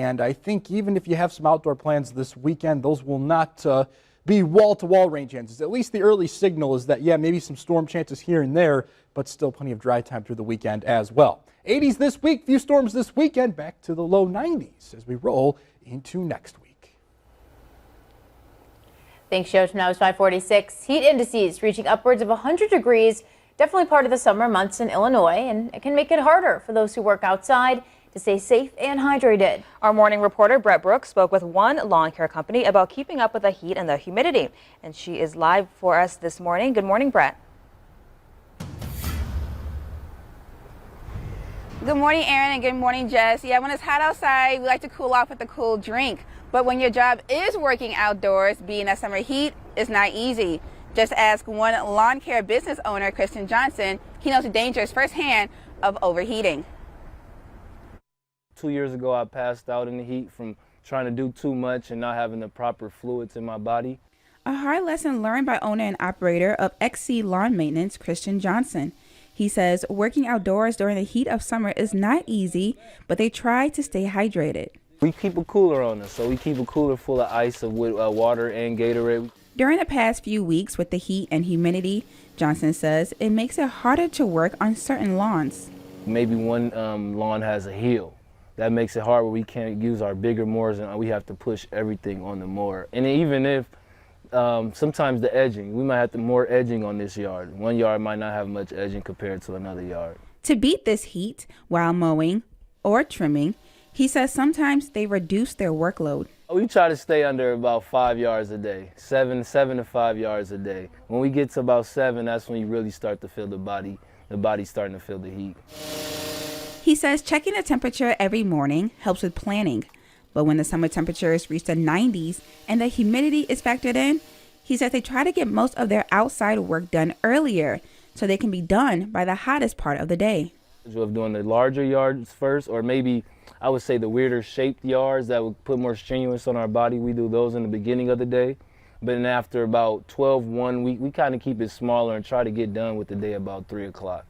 And I think even if you have some outdoor plans this weekend, those will not be wall-to-wall rain chances. At least the early signal is that, yeah, maybe some storm chances here and there, but still plenty of dry time through the weekend as well. 80s this week, few storms this weekend, back to the low 90s as we roll into next week. Thanks, Joe. Now it's 5:46. Heat indices reaching upwards of 100 degrees. Definitely part of the summer months in Illinois, and it can make it harder for those who work outside to stay safe and hydrated. Our morning reporter Brett Brooks spoke with one lawn care company about keeping up with the heat and the humidity, and she is live for us this morning. Good morning, Brett. Good morning, Aaron, and good morning, Jess. Yeah, when it's hot outside, we like to cool off with a cool drink. But when your job is working outdoors, being that summer heat is not easy. Just ask one lawn care business owner, Christian Johnson. He knows the dangers firsthand of overheating. 2 years ago, I passed out in the heat from trying to do too much and not having the proper fluids in my body. A hard lesson learned by owner and operator of XC Lawn Maintenance, Christian Johnson. He says working outdoors during the heat of summer is not easy, but they try to stay hydrated. We keep a cooler on us, so we keep a cooler full of ice with water and Gatorade. During the past few weeks with the heat and humidity, Johnson says it makes it harder to work on certain lawns. Maybe one lawn has a hill. That makes it hard where we can't use our bigger mowers and we have to push everything on the mower. And even if sometimes the edging, we might have to more edging on this yard. One yard might not have much edging compared to another yard. To beat this heat while mowing or trimming, he says sometimes they reduce their workload. We try to stay under about 5 yards a day, 7 to 5 yards a day. When we get to about 7, that's when you really start to feel the body's starting to feel the heat. He says checking the temperature every morning helps with planning. But when the summer temperatures reach the 90s and the humidity is factored in, he says they try to get most of their outside work done earlier so they can be done by the hottest part of the day. Of doing the larger yards first, or maybe I would say the weirder shaped yards that would put more strenuous on our body. We do those in the beginning of the day. But then after about 1 week, we kind of keep it smaller and try to get done with the day about 3 o'clock.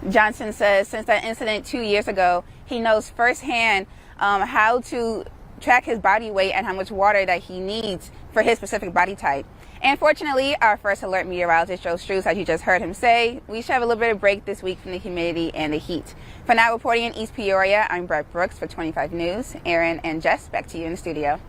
Johnson says since that incident 2 years ago, he knows firsthand how to track his body weight and how much water that he needs for his specific body type. And fortunately, our first alert meteorologist, Joe Struess, as you just heard him say, we should have a little bit of break this week from the humidity and the heat. For now, reporting in East Peoria, I'm Brett Brooks for 25 News. Aaron and Jess, back to you in the studio.